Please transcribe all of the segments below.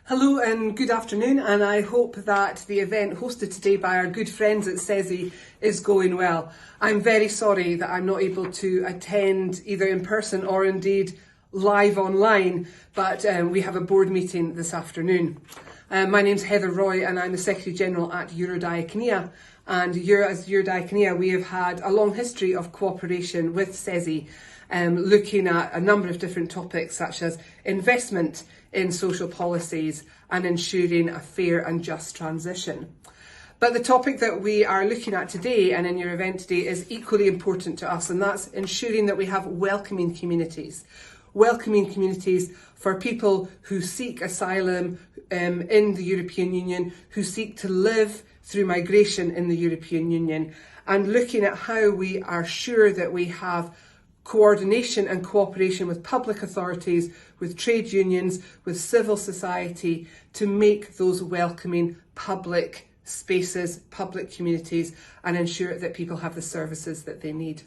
Hello and good afternoon, and I hope that the event hosted today by our good friends at CESI is going well. I'm very sorry that I'm not able to attend either in person or indeed live online, but we have a board meeting this afternoon. My name's Heather Roy and I'm the Secretary General at EURODIACONIA, and as EURODIACONIA we have had a long history of cooperation with CESI, looking at a number of different topics such as investment in social policies and ensuring a fair and just transition. But the topic that we are looking at today and in your event today is equally important to us, and that's ensuring that we have welcoming communities. Welcoming communities for people who seek asylum in the European Union, who seek to live through migration in the European Union, and looking at how we are sure that we have coordination and cooperation with public authorities, with trade unions, with civil society to make those welcoming public spaces, public communities, and ensure that people have the services that they need.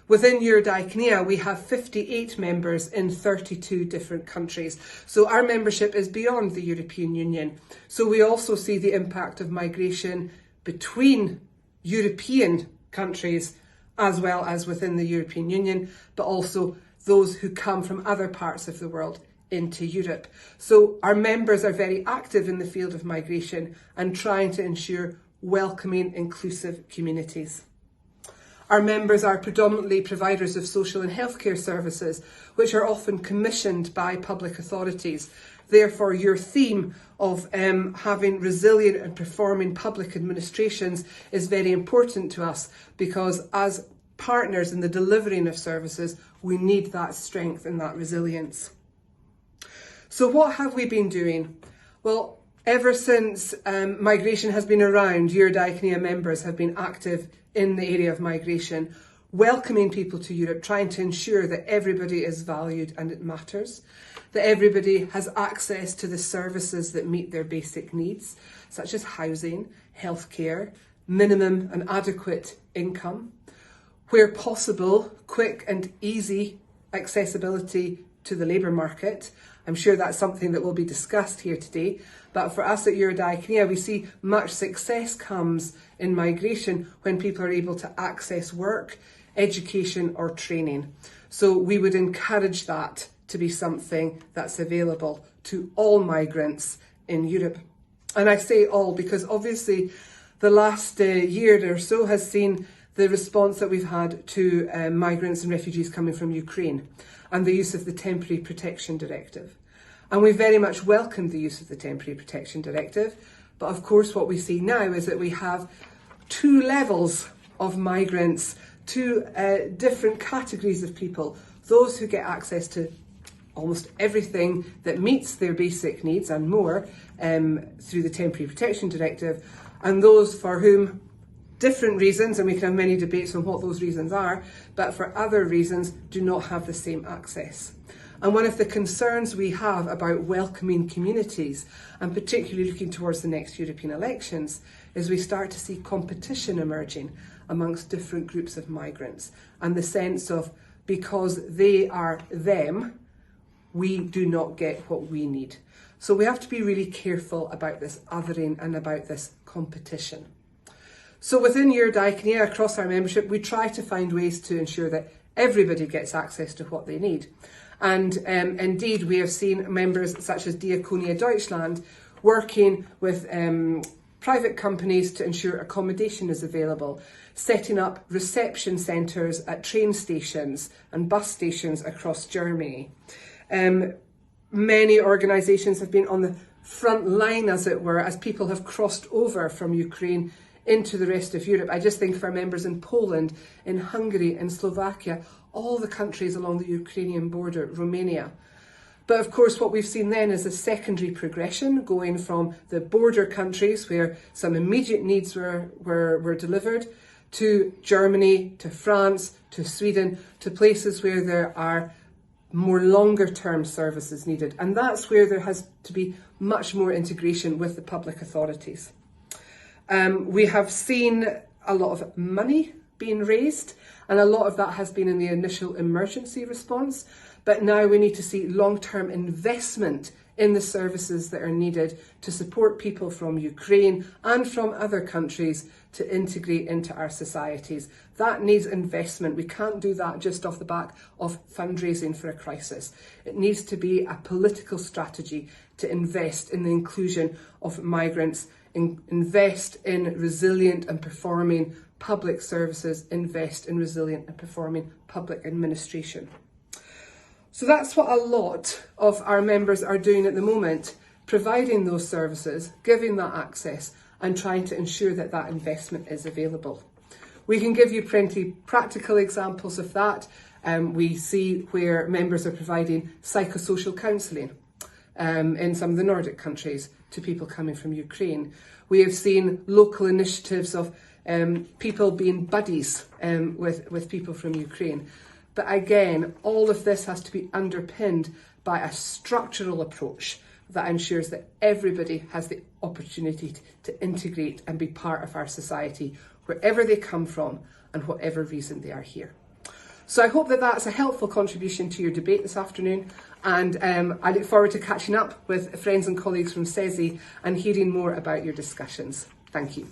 Within EURODIACONIA, we have 58 members in 32 different countries. So our membership is beyond the European Union. So we also see the impact of migration between European countries as well as within the European Union, but also those who come from other parts of the world into Europe. So our members are very active in the field of migration and trying to ensure welcoming, inclusive communities. Our members are predominantly providers of social and healthcare services, which are often commissioned by public authorities. Therefore, your theme of having resilient and performing public administrations is very important to us, because as partners in the delivering of services, we need that strength and that resilience. So what have we been doing? Well, ever since migration has been around, EURODIACONIA members have been active in the area of migration, welcoming people to Europe, trying to ensure that everybody is valued and it matters, that everybody has access to the services that meet their basic needs, such as housing, healthcare, minimum and adequate income, where possible, quick and easy accessibility to the labour market. I'm sure that's something that will be discussed here today. But for us at EURODIACONIA, we see much success comes in migration when people are able to access work, education or training. So we would encourage that to be something that's available to all migrants in Europe. And I say all because obviously the last year or so has seen the response that we've had to migrants and refugees coming from Ukraine and the use of the Temporary Protection Directive. And we very much welcomed the use of the Temporary Protection Directive. But of course, what we see now is that we have two levels of migrants, two different categories of people: those who get access to almost everything that meets their basic needs and more through the Temporary Protection Directive, and those for whom different reasons, and we can have many debates on what those reasons are, but for other reasons do not have the same access. And one of the concerns we have about welcoming communities, and particularly looking towards the next European elections, is we start to see competition emerging amongst different groups of migrants, and the sense of because they are them, we do not get what we need. So we have to be really careful about this othering and about this competition. So within EURODIACONIA, across our membership, we try to find ways to ensure that everybody gets access to what they need. And indeed, we have seen members such as Diaconia Deutschland working with private companies to ensure accommodation is available, setting up reception centres at train stations and bus stations across Germany. Many organisations have been on the front line, as it were, as people have crossed over from Ukraine into the rest of Europe. I just think of our members in Poland, in Hungary, in Slovakia, all the countries along the Ukrainian border, Romania. But of course, what we've seen then is a secondary progression going from the border countries where some immediate needs were delivered to Germany, to France, to Sweden, to places where there are more longer term services needed. And that's where there has to be much more integration with the public authorities. We have seen a lot of money being raised, and a lot of that has been in the initial emergency response. But now we need to see long-term investment in the services that are needed to support people from Ukraine and from other countries to integrate into our societies. That needs investment. We can't do that just off the back of fundraising for a crisis. It needs to be a political strategy to invest in the inclusion of migrants, invest in resilient and performing public services, invest in resilient and performing public administration. So that's what a lot of our members are doing at the moment, providing those services, giving that access and trying to ensure that that investment is available. We can give you plenty practical examples of that. We see where members are providing psychosocial counselling in some of the Nordic countries to people coming from Ukraine. We have seen local initiatives of people being buddies with people from Ukraine. But again, all of this has to be underpinned by a structural approach that ensures that everybody has the opportunity to integrate and be part of our society, wherever they come from and whatever reason they are here. So I hope that that's a helpful contribution to your debate this afternoon, and I look forward to catching up with friends and colleagues from CESI and hearing more about your discussions. Thank you.